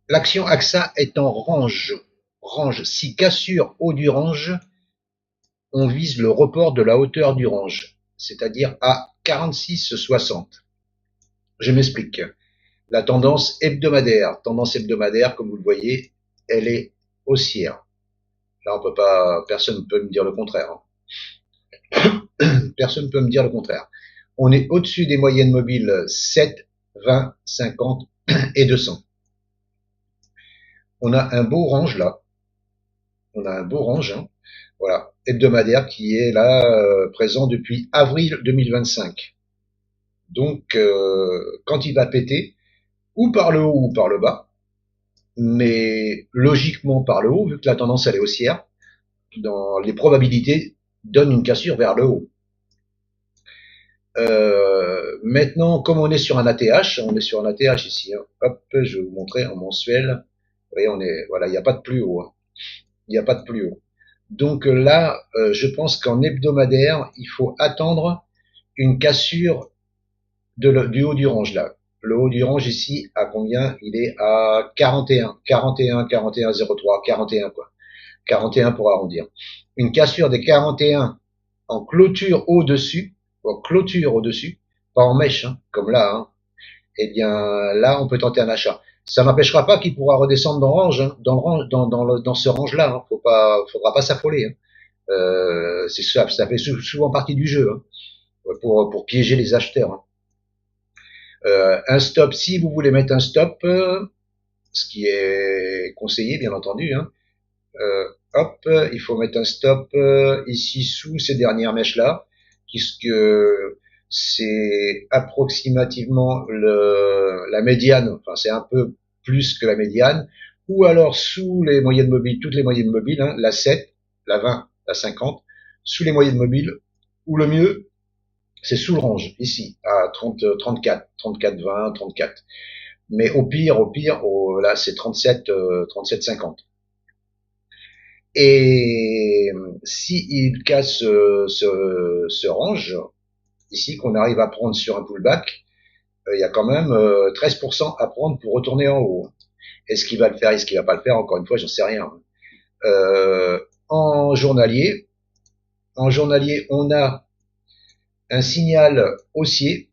L'action AXA est en range. Range. Si cassure haut du range, on vise le report de la hauteur du range, c'est-à-dire à 46,60. Je m'explique. La tendance hebdomadaire, comme vous le voyez, elle est haussière. Là, on peut pas, personne ne peut me dire le contraire. Personne ne peut me dire le contraire. On est au-dessus des moyennes mobiles 7, 20, 50 et 200. On a un beau range là. On a un beau range, hein. Voilà, hebdomadaire qui est là présent depuis avril 2025. Donc, quand il va péter, ou par le haut ou par le bas, mais logiquement par le haut, vu que la tendance elle est haussière, dans les probabilités donnent une cassure vers le haut. Maintenant, comme on est sur un ATH, on est sur un ATH ici. Hein. Hop, je vais vous montrer en mensuel. Vous voyez, on est, voilà, il n'y a pas de plus haut. Hein. Il n'y a pas de plus haut. Donc là, je pense qu'en hebdomadaire, il faut attendre une cassure du haut du range là. Le haut du range ici, à combien? Il est à 41, 41, 41, 03, 41 quoi. 41 pour arrondir. Une cassure des 41 en clôture au-dessus, pas en mèche, hein, comme là, hein, eh bien là, on peut tenter un achat. Ça n'empêchera pas qu'il pourra redescendre dans le range, hein, dans ce range-là. Hein. Faudra pas s'affoler. Hein. Ça fait souvent partie du jeu, hein, pour piéger les acheteurs. Hein. Un stop, si vous voulez mettre un stop, ce qui est conseillé, bien entendu, hein, hop, il faut mettre un stop ici sous ces dernières mèches-là, puisque c'est approximativement la médiane, enfin c'est un peu plus que la médiane, ou alors sous les moyennes mobiles, toutes les moyennes mobiles, hein, la 7, la 20, la 50, sous les moyennes mobiles, ou le mieux, c'est sous le range, ici, à 30, 34, 34, 20, 34. Mais là c'est 37, 37, 50. Et si il casse ce range, ici, qu'on arrive à prendre sur un pullback, il y a quand même 13% à prendre pour retourner en haut. Est-ce qu'il va le faire, est-ce qu'il va pas le faire? Encore une fois, j'en sais rien. Euh, en journalier, on a un signal haussier.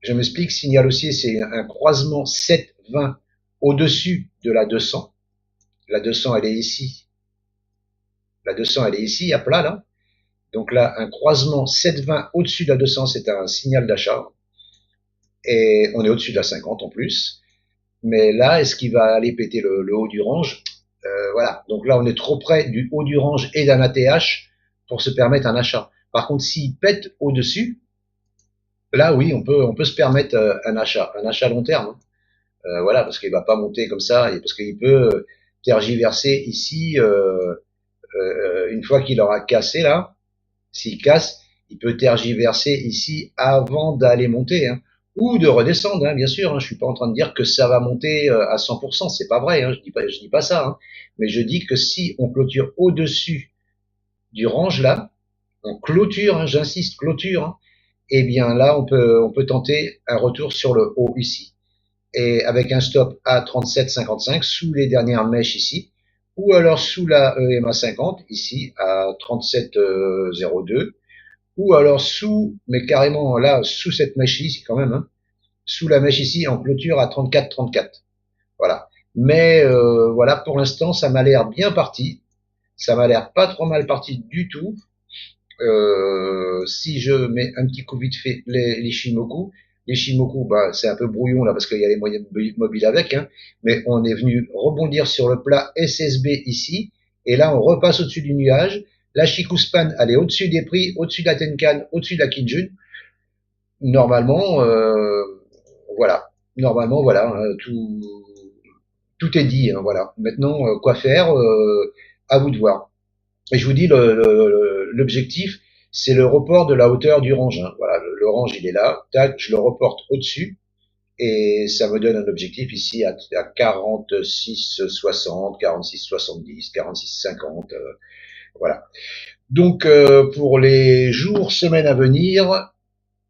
Je m'explique, signal haussier, c'est un croisement 7-20 au-dessus de la 200. La 200, elle est ici. La 200, elle est ici, à plat, là. Donc là, un croisement 7,20 au-dessus de la 200, c'est un signal d'achat. Et on est au-dessus de la 50 en plus. Mais là, est-ce qu'il va aller péter le haut du range? Voilà. Donc là, on est trop près du haut du range et d'un ATH pour se permettre un achat. Par contre, s'il pète au-dessus, là, oui, on peut se permettre un achat long terme. Hein. Voilà, parce qu'il va pas monter comme ça, et parce qu'il peut tergiverser ici une fois qu'il aura cassé là. S'il casse, il peut tergiverser ici avant d'aller monter, hein, ou de redescendre, hein, bien sûr. Hein, je suis pas en train de dire que ça va monter à 100%, c'est pas vrai. Hein, je dis pas ça. Hein, mais je dis que si on clôture au-dessus du range là, on clôture, hein, j'insiste, clôture. Hein, eh bien là, on peut tenter un retour sur le haut ici, et avec un stop à 37,55 sous les dernières mèches ici, ou alors sous la EMA 50 ici à 37,02 ou alors sous, mais carrément là, sous cette mèche ici quand même, hein, sous la mèche ici en clôture à 34,34. Voilà. Mais voilà, pour l'instant, ça m'a l'air bien parti. Ça m'a l'air pas trop mal parti du tout. Si je mets un petit coup vite fait les Shimoku, bah, c'est un peu brouillon là parce qu'il y a les moyens mobiles avec, hein, mais on est venu rebondir sur le plat SSB ici, et là on repasse au-dessus du nuage. La Chikuspan, elle est au-dessus des prix, au-dessus de la Tenkan, au-dessus de la Kijun. Normalement, voilà. Normalement, voilà, hein, tout est dit. Hein, voilà. Maintenant, quoi faire à vous de voir. Et je vous dis, l'objectif, c'est le report de la hauteur du range. Hein. Voilà, le range, il est là. Tac, je le reporte au-dessus. Et ça me donne un objectif ici à 46,60, 46,70, 46,50. Voilà. Donc, pour les jours, semaines à venir,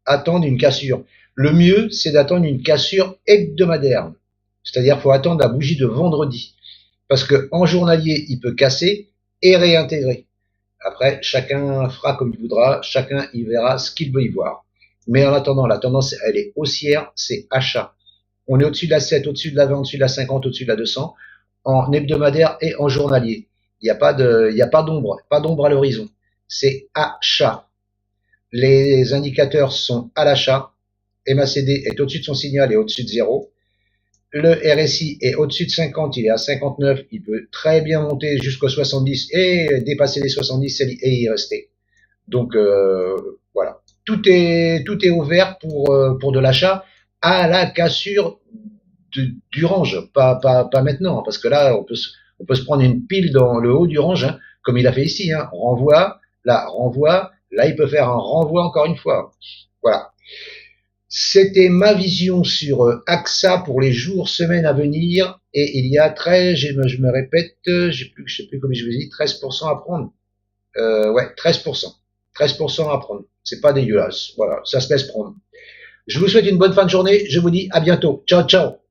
attendre une cassure. Le mieux, c'est d'attendre une cassure hebdomadaire. C'est-à-dire faut attendre la bougie de vendredi. Parce que en journalier, il peut casser et réintégrer. Après, chacun fera comme il voudra, chacun y verra ce qu'il veut y voir. Mais en attendant, la tendance, elle est haussière, c'est achat. On est au-dessus de la 7, au-dessus de la 20, au-dessus de la 50, au-dessus de la 200, en hebdomadaire et en journalier. Il y a pas d'ombre à l'horizon. C'est achat. Les indicateurs sont à l'achat. MACD est au-dessus de son signal et au-dessus de zéro. Le RSI est au-dessus de 50, il est à 59, il peut très bien monter jusqu'aux 70 et dépasser les 70 et y rester. Donc voilà, tout est ouvert pour de l'achat à la cassure du range, pas maintenant, parce que là on peut se prendre une pile dans le haut du range, hein, comme il a fait ici, hein, renvoie, là il peut faire un renvoi encore une fois. Voilà. C'était ma vision sur AXA pour les jours, semaines à venir. Et il y a je me répète, je sais plus comment je vous dis, 13% à prendre. Ouais, 13%. 13% à prendre. C'est pas dégueulasse. Voilà, ça se laisse prendre. Je vous souhaite une bonne fin de journée. Je vous dis à bientôt. Ciao, ciao.